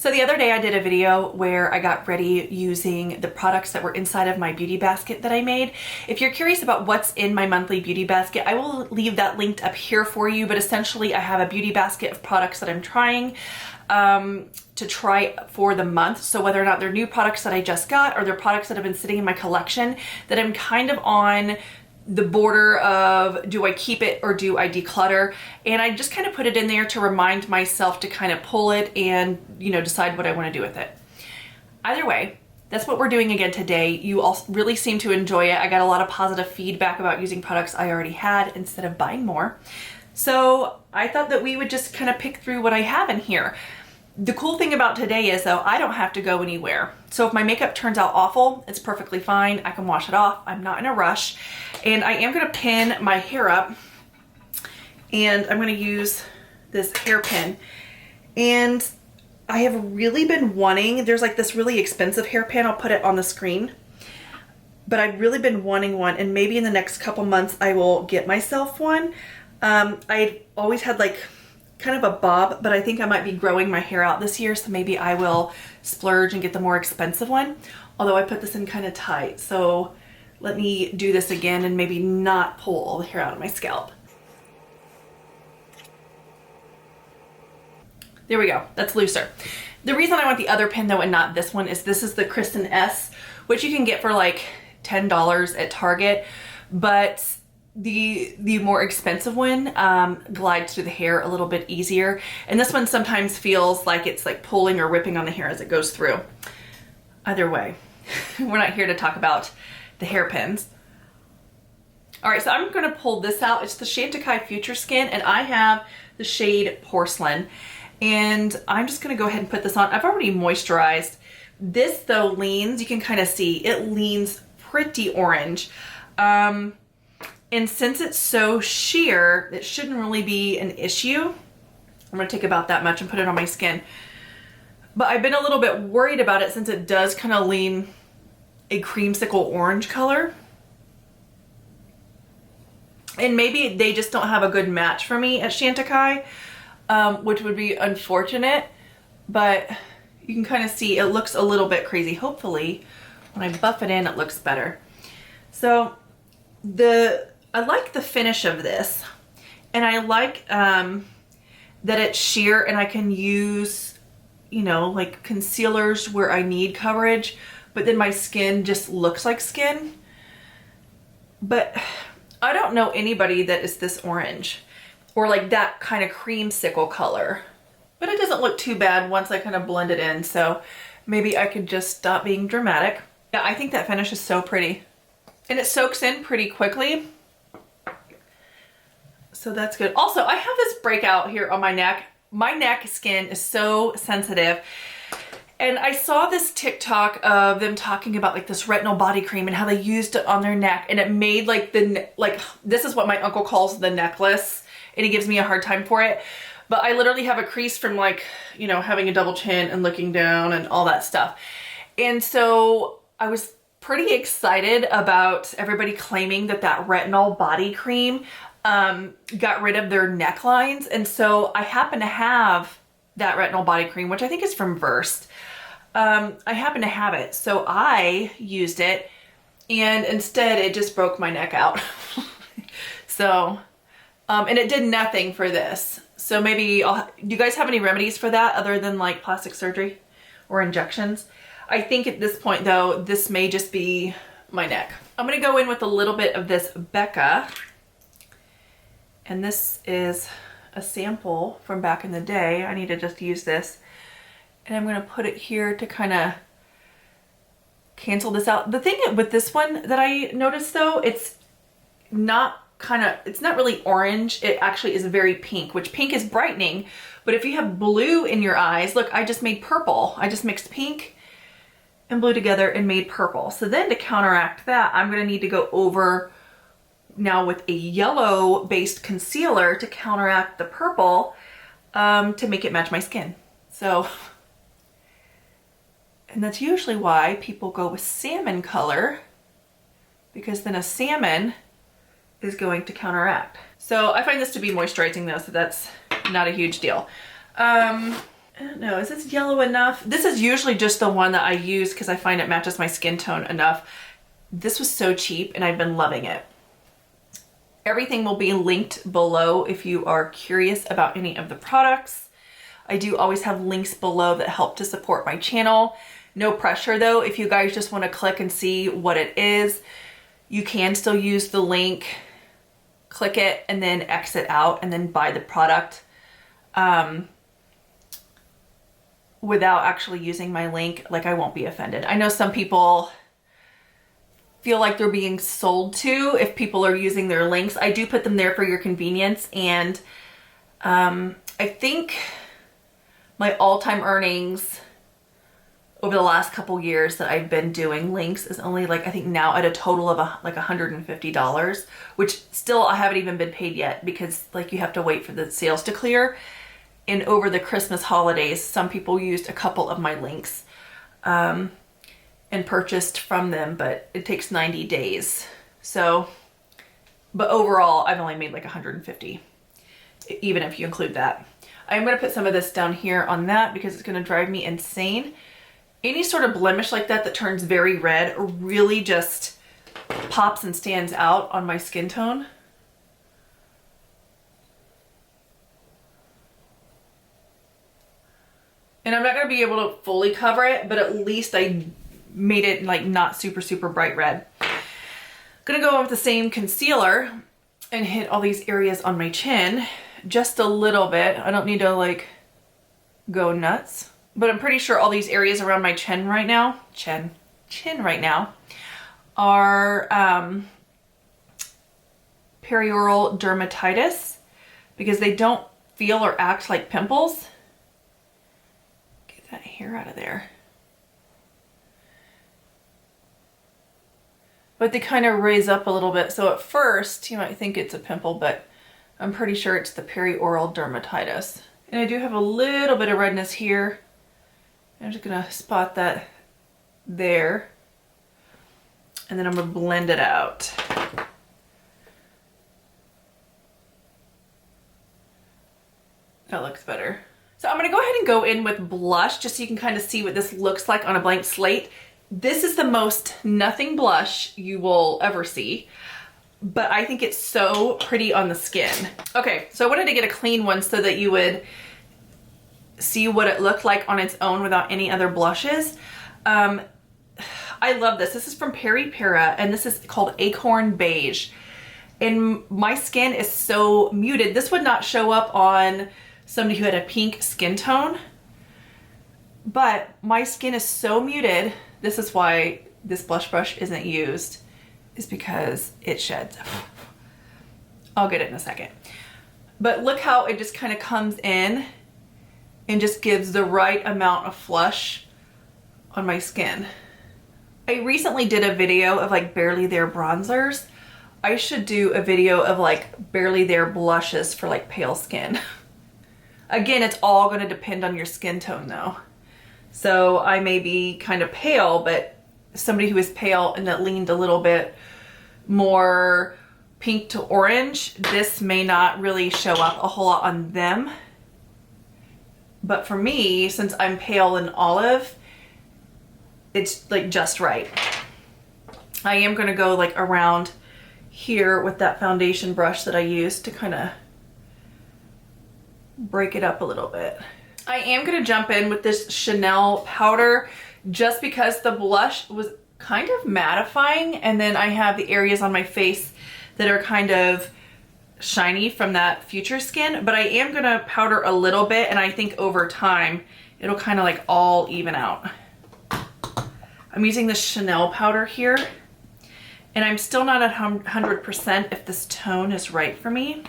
So the other day I did a video where I got ready using the products that were inside of my beauty basket that I made. If you're curious about what's in my monthly beauty basket, I will leave that linked up here for you, but essentially I have a beauty basket of products that I'm trying to try for the month. So whether or not they're new products that I just got or they're products that have been sitting in my collection that I'm kind of on the border of, do I keep it or do I declutter? And I just kind of put it in there to remind myself to kind of pull it and, you know, decide what I want to do with it. Either way, that's what we're doing again today. You all really seem to enjoy it. I got a lot of positive feedback about using products I already had instead of buying more. So I thought that we would just kind of pick through what I have in here. The cool thing about today is though, I don't have to go anywhere. So if my makeup turns out awful, it's perfectly fine. I can wash it off. I'm not in a rush. And I am gonna pin my hair up, and I'm gonna use this hairpin. And I have really been wanting, there's like this really expensive hairpin, I'll put it on the screen. But I've really been wanting one, and maybe in the next couple months I will get myself one. I always had like kind of a bob, but I think I might be growing my hair out this year, so maybe I will splurge and get the more expensive one. Although I put this in kind of tight, so let me do this again and maybe not pull all the hair out of my scalp. There we go, that's looser. The reason I want the other pin though and not this one is this is the Kristen S, which you can get for like $10 at Target, but the more expensive one glides through the hair a little bit easier, and this one sometimes feels like it's like pulling or ripping on the hair as it goes through. Either way, we're not here to talk about the hairpins. All right, so I'm gonna pull this out. It's the Chantecaille Future Skin, and I have the shade Porcelain, and I'm just gonna go ahead and put this on. I've already moisturized. This though leans, you can kind of see, it leans pretty orange. And since it's so sheer, it shouldn't really be an issue. I'm gonna take about that much and put it on my skin. But I've been a little bit worried about it since it does kind of lean a creamsicle orange color. And maybe they just don't have a good match for me at Chantecaille, which would be unfortunate, but you can kind of see it looks a little bit crazy. Hopefully when I buff it in, it looks better. So I like the finish of this, and I like that it's sheer and I can use, you know, like concealers where I need coverage, but then my skin just looks like skin. But I don't know anybody that is this orange or like that kind of creamsicle color, but it doesn't look too bad once I kind of blend it in. So maybe I could just stop being dramatic. Yeah, I think that finish is so pretty, and it soaks in pretty quickly. So that's good. Also, I have this breakout here on my neck. My neck skin is so sensitive. And I saw this TikTok of them talking about like this retinol body cream and how they used it on their neck, and it made like this is what my uncle calls the necklace, and he gives me a hard time for it. But I literally have a crease from like, you know, having a double chin and looking down and all that stuff. And so I was pretty excited about everybody claiming that that retinol body cream got rid of their necklines. And so I happen to have that retinol body cream, which I think is from Versed. I happen to have it. So I used it, and instead it just broke my neck out. So, and it did nothing for this. So maybe do you guys have any remedies for that other than like plastic surgery or injections? I think at this point though, this may just be my neck. I'm gonna go in with a little bit of this Becca. And this is a sample from back in the day. I need to just use this. And I'm gonna put it here to kind of cancel this out. The thing with this one that I noticed though, it's not really orange. It actually is very pink, which pink is brightening. But if you have blue in your eyes, look, I just made purple. I just mixed pink and blue together and made purple. So then to counteract that, I'm gonna need to go over now with a yellow based concealer to counteract the purple to make it match my skin. So, and that's usually why people go with salmon color, because then a salmon is going to counteract. So I find this to be moisturizing though, so that's not a huge deal. And I don't know, is this yellow enough? This is usually just the one that I use because I find it matches my skin tone enough. This was so cheap and I've been loving it. Everything will be linked below if you are curious about any of the products. I do always have links below that help to support my channel. No pressure though, if you guys just want to click and see what it is, you can still use the link, click it, and then exit out and then buy the product without actually using my link. Like, I won't be offended. I know some people feel like they're being sold to if people are using their links. I do put them there for your convenience, and I think my all-time earnings over the last couple years that I've been doing links is only like, I think now at a total of like $150, which still I haven't even been paid yet because like you have to wait for the sales to clear. And over the Christmas holidays, some people used a couple of my links and purchased from them, but it takes 90 days. So, but overall, I've only made like 150, even if you include that. I'm gonna put some of this down here on that because it's gonna drive me insane. Any sort of blemish like that that turns very red really just pops and stands out on my skin tone. And I'm not gonna be able to fully cover it, but at least I made it like not super, super bright red. Gonna go in with the same concealer and hit all these areas on my chin just a little bit. I don't need to like go nuts, but I'm pretty sure all these areas around my chin right now, chin right now, are perioral dermatitis because they don't feel or act like pimples. Get that hair out of there. But they kind of raise up a little bit. So at first you might think it's a pimple, but I'm pretty sure it's the perioral dermatitis. And I do have a little bit of redness here. I'm just gonna spot that there. And then I'm gonna blend it out. That looks better. So I'm gonna go ahead and go in with blush just so you can kind of see what this looks like on a blank slate. This is the most nothing blush you will ever see, but I think it's so pretty on the skin. Okay, so I wanted to get a clean one so that you would see what it looked like on its own without any other blushes. I love this. This is from Peri Para, and this is called Acorn Beige. And my skin is so muted. This would not show up on somebody who had a pink skin tone, but my skin is so muted. This is why this blush brush isn't used, is because it sheds. I'll get it in a second. But look how it just kind of comes in and just gives the right amount of flush on my skin. I recently did a video of like barely there bronzers. I should do a video of like barely there blushes for like pale skin. Again, it's all going to depend on your skin tone though. So I may be kind of pale, but somebody who is pale and that leaned a little bit more pink to orange, this may not really show up a whole lot on them. But for me, since I'm pale and olive, it's like just right. I am going to go like around here with that foundation brush that I used to kind of break it up a little bit. I am going to jump in with this Chanel powder just because the blush was kind of mattifying, and then I have the areas on my face that are kind of shiny from that Future Skin, but I am going to powder a little bit, and I think over time it'll kind of like all even out. I'm using the Chanel powder here, and I'm still not at 100% if this tone is right for me.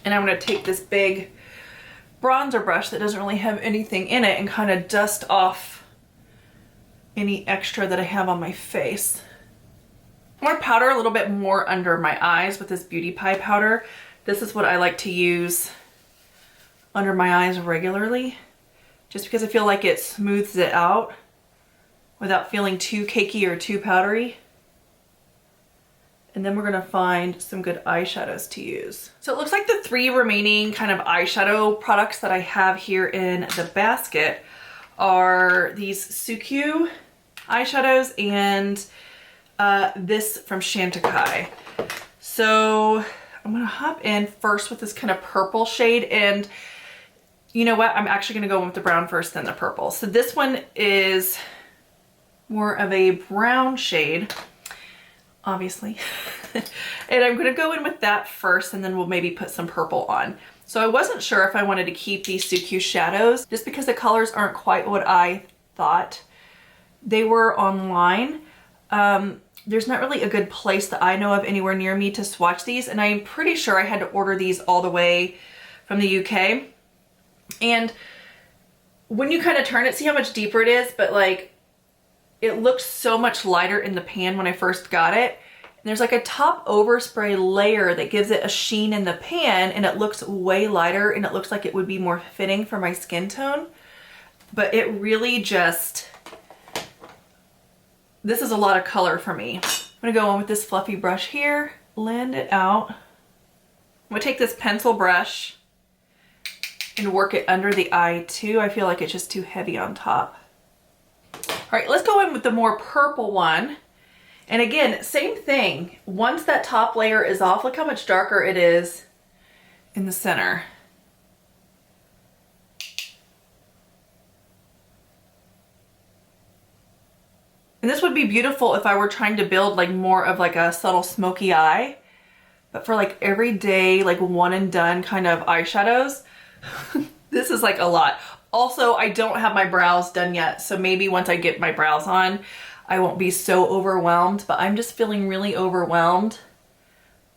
And I'm going to take this big bronzer brush that doesn't really have anything in it and kind of dust off any extra that I have on my face. I'm going to powder a little bit more under my eyes with this Beauty Pie powder. This is what I like to use under my eyes regularly, just because I feel like it smooths it out without feeling too cakey or too powdery. And then we're gonna find some good eyeshadows to use. So it looks like the 3 remaining kind of eyeshadow products that I have here in the basket are these Suikyu eyeshadows and this from Chantecaille. So I'm gonna hop in first with this kind of purple shade, and you know what? I'm actually gonna go in with the brown first, then the purple. So this one is more of a brown shade, obviously. And I'm gonna go in with that first, and then we'll maybe put some purple on. So I wasn't sure if I wanted to keep these Suikyu shadows just because the colors aren't quite what I thought they were online. There's not really a good place that I know of anywhere near me to swatch these, and I'm pretty sure I had to order these all the way from the UK. And when you kind of turn it, see how much deeper it is, but like it looks so much lighter in the pan when I first got it. And there's like a top overspray layer that gives it a sheen in the pan, and it looks way lighter, and it looks like it would be more fitting for my skin tone. But it really just, this is a lot of color for me. I'm gonna go in with this fluffy brush here, blend it out. I'm gonna take this pencil brush and work it under the eye too. I feel like it's just too heavy on top. All right, let's go in with the more purple one. And again, same thing. Once that top layer is off, look how much darker it is in the center. And this would be beautiful if I were trying to build like more of like a subtle smoky eye. But for like everyday, like one and done kind of eyeshadows, this is like a lot. Also, I don't have my brows done yet, so maybe once I get my brows on, I won't be so overwhelmed, but I'm just feeling really overwhelmed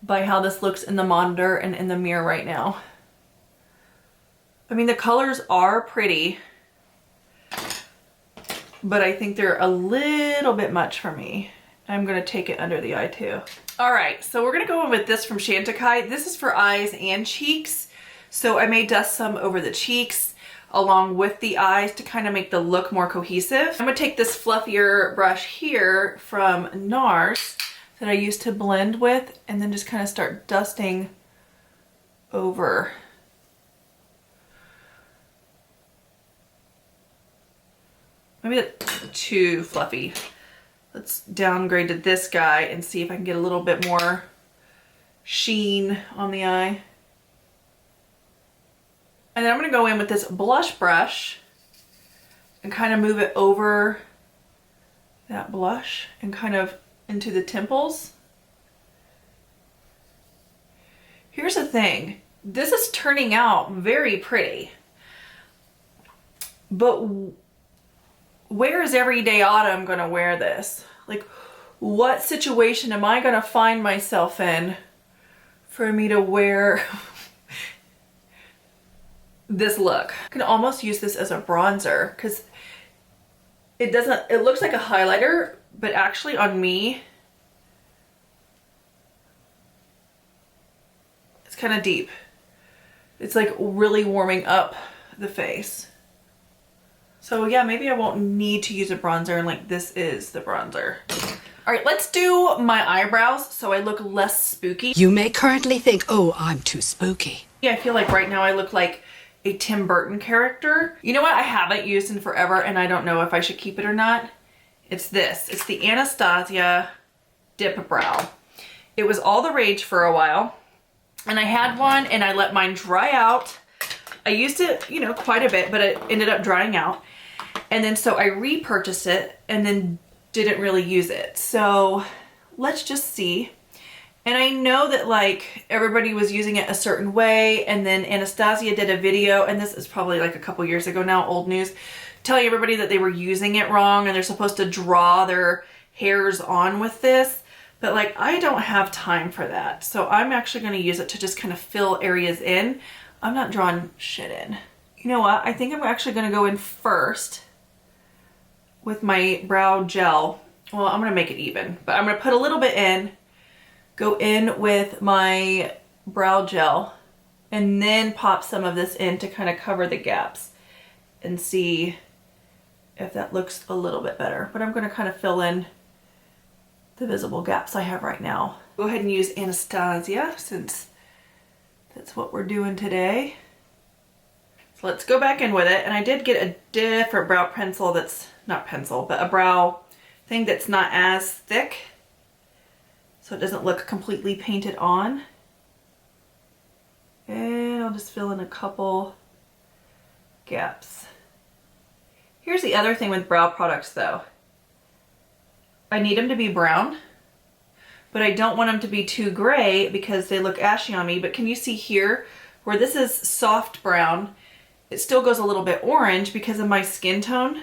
by how this looks in the monitor and in the mirror right now. I mean, the colors are pretty, but I think they're a little bit much for me. I'm gonna take it under the eye too. All right, so we're gonna go in with this from Chantecaille. This is for eyes and cheeks. So I may dust some over the cheeks along with the eyes to kind of make the look more cohesive. I'm gonna take this fluffier brush here from NARS that I used to blend with, and then just kind of start dusting over. Maybe that's too fluffy. Let's downgrade to this guy and see if I can get a little bit more sheen on the eye. And then I'm gonna go in with this blush brush and kind of move it over that blush and kind of into the temples. Here's the thing. This is turning out very pretty, but where is everyday autumn gonna wear this? Like, what situation am I gonna find myself in for me to wear this look? I can almost use this as a bronzer because it looks like a highlighter, but actually on me, it's kind of deep. It's like really warming up the face. So yeah, maybe I won't need to use a bronzer, and like this is the bronzer. All right, let's do my eyebrows so I look less spooky. You may currently think, oh, I'm too spooky. Yeah, I feel like right now I look like a Tim Burton character. You know what I haven't used in forever, and I don't know if I should keep it or not? It's this. It's the Anastasia Dip Brow. It was all the rage for a while, and I had one and I let mine dry out. I used it, you know, quite a bit, but it ended up drying out. And then so I repurchased it and then didn't really use it. So let's just see. And I know that like everybody was using it a certain way, and then Anastasia did a video, and this is probably like a couple years ago now, old news, telling everybody that they were using it wrong and they're supposed to draw their hairs on with this. But like, I don't have time for that. So I'm actually gonna use it to just kind of fill areas in. I'm not drawing shit in. You know what? I think I'm actually gonna go in first with my brow gel. Well, I'm gonna make it even, but I'm gonna put a little bit in, go in with my brow gel, and then pop some of this in to kind of cover the gaps and see if that looks a little bit better. But I'm gonna kind of fill in the visible gaps I have right now. Go ahead and use Anastasia since that's what we're doing today. So let's go back in with it. And I did get a different brow pencil that's not pencil, but a brow thing that's not as thick, so it doesn't look completely painted on. And I'll just fill in a couple gaps. Here's the other thing with brow products though. I need them to be brown, but I don't want them to be too gray because they look ashy on me. But can you see here where this is soft brown, it still goes a little bit orange because of my skin tone.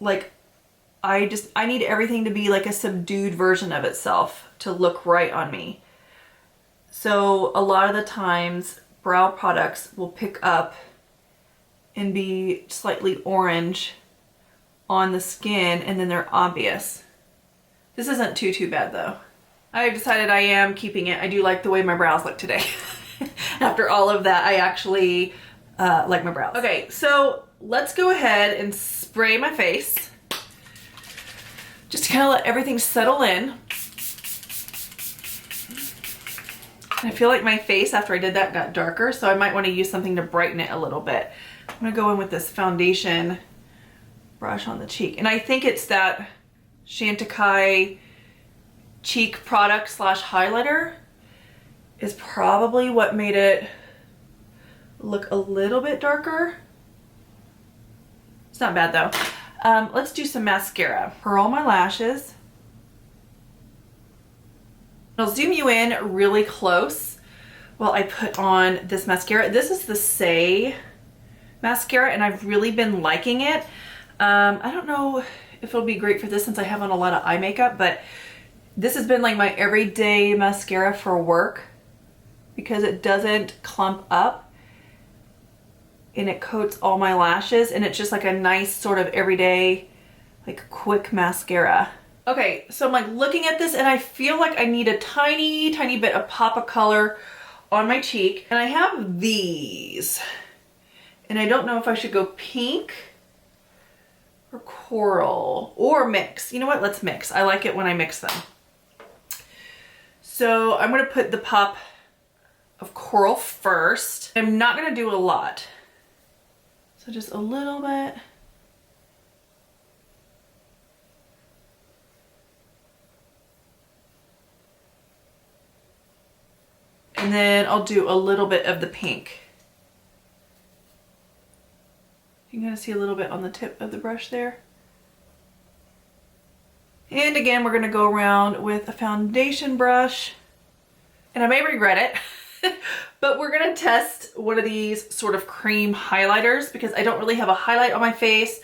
Like I need everything to be like a subdued version of itself to look right on me. So a lot of the times brow products will pick up and be slightly orange on the skin and then they're obvious. This isn't too bad though. I've decided I am keeping it. I do like the way my brows look today. After all of that, I actually like my brows. Okay, so let's go ahead and spray my face. Just to kind of let everything settle in. I feel like my face after I did that got darker, so I might want to use something to brighten it a little bit. I'm gonna go in with this foundation brush on the cheek. And I think it's that Chantecaille cheek product slash highlighter is probably what made it look a little bit darker. It's not bad though. Let's do some mascara. For all my lashes, I'll zoom you in really close while I put on this mascara. This is the Say mascara and I've really been liking it. I don't know if it'll be great for this since I have on a lot of eye makeup, but this has been like my everyday mascara for work because it doesn't clump up and it coats all my lashes and it's just like a nice sort of everyday, like quick mascara. Okay, so I'm like looking at this and I feel like I need a tiny bit of pop of color on my cheek. And I have these. And I don't know if I should go pink or coral or mix. You know what? Let's mix. I like it when I mix them. So I'm going to put the pop of coral first. I'm not going to do a lot. So just a little bit. And then I'll do a little bit of the pink. You can kind of see a little bit on the tip of the brush there. And again, we're gonna go around with a foundation brush. And I may regret it, but we're gonna test one of these sort of cream highlighters because I don't really have a highlight on my face.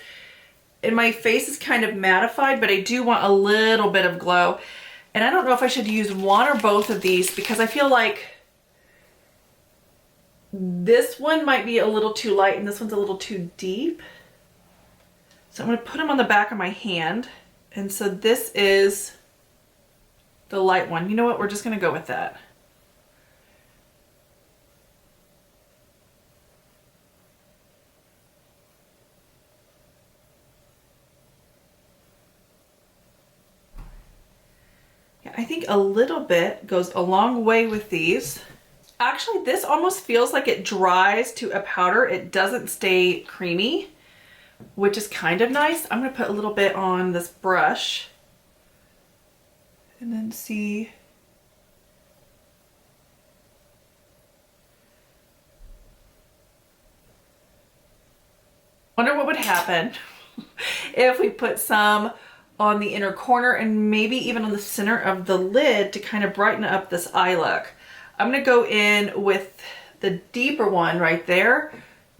And my face is kind of mattified, but I do want a little bit of glow. And I don't know if I should use one or both of these because I feel like this one might be a little too light and this one's a little too deep. So I'm going to put them on the back of my hand. And so this is the light one. You know what? We're just going to go with that. Yeah, I think a little bit goes a long way with these. Actually, this almost feels like it dries to a powder. It doesn't stay creamy, which is kind of nice. I'm going to put a little bit on this brush and then see. Wonder what would happen if we put some on the inner corner and maybe even on the center of the lid to kind of brighten up this eye look. I'm going to go in with the deeper one right there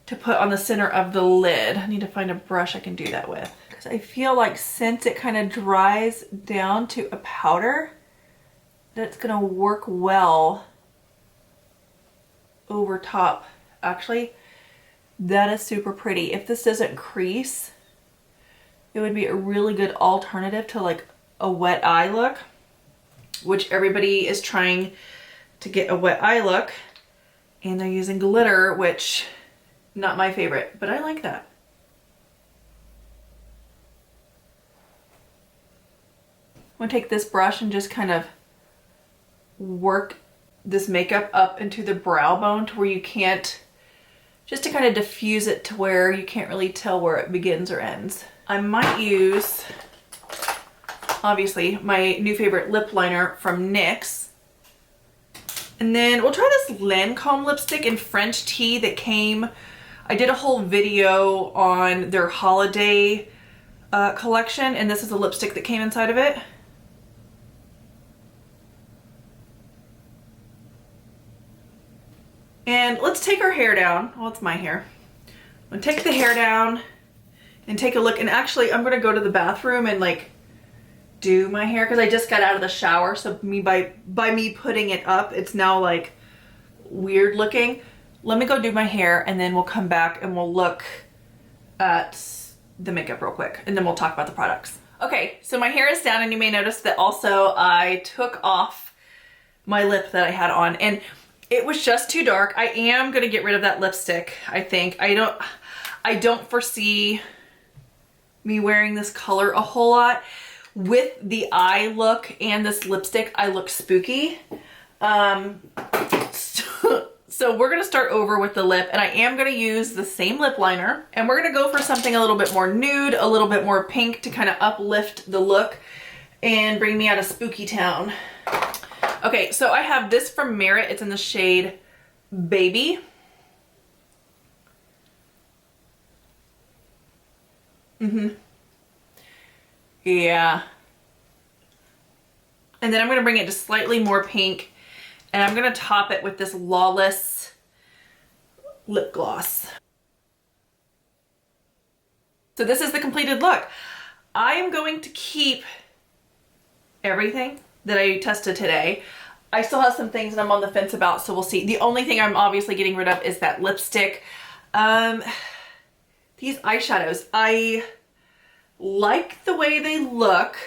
to put on the center of the lid. I need to find a brush I can do that with. Because I feel like since it kind of dries down to a powder, that it's going to work well over top. Actually, that is super pretty. If this doesn't crease, it would be a really good alternative to like a wet eye look, which everybody is trying to get a wet eye look, and they're using glitter, which not my favorite, but I like that. I'm gonna take this brush and just kind of work this makeup up into the brow bone to where you can't, just to kind of diffuse it to where you can't really tell where it begins or ends. I might use, obviously, my new favorite lip liner from NYX. And then we'll try this Lancome lipstick in French Tea that came, I did a whole video on their holiday collection, and this is a lipstick that came inside of it. And let's take our hair down. Well, it's my hair. I'm gonna take the hair down and take a look. And actually, I'm gonna go to the bathroom and like do my hair because I just got out of the shower. So by me putting it up, it's now like weird looking. Let me go do my hair and then we'll come back and we'll look at the makeup real quick and then we'll talk about the products. Okay, so my hair is down and you may notice that also I took off my lip that I had on and it was just too dark. I am gonna get rid of that lipstick, I think. I don't foresee me wearing this color a whole lot. With the eye look and this lipstick, I look spooky. So we're gonna start over with the lip and I am gonna use the same lip liner and we're gonna go for something a little bit more nude, a little bit more pink to kind of uplift the look and bring me out of spooky town. Okay, so I have this from Merit. It's in the shade Baby. Yeah. And then I'm gonna bring it just slightly more pink and I'm gonna top it with this Lawless lip gloss. So this is the completed look. I am going to keep everything that I tested today. I still have some things that I'm on the fence about, so we'll see. The only thing I'm obviously getting rid of is that lipstick. These eyeshadows, I like the way they look.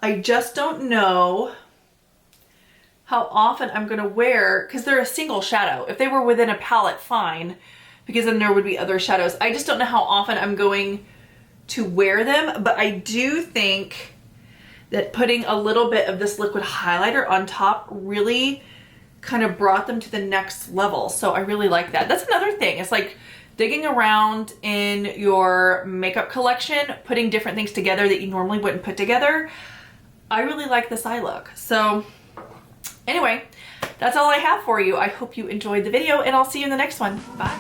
I just don't know how often I'm gonna wear, because they're a single shadow. If they were within a palette, fine, because then there would be other shadows. I just don't know how often I'm going to wear them, but I do think that putting a little bit of this liquid highlighter on top really kind of brought them to the next level. So I really like that. That's another thing. It's like digging around in your makeup collection, putting different things together that you normally wouldn't put together. I really like this eye look. So anyway, that's all I have for you. I hope you enjoyed the video and I'll see you in the next one. Bye.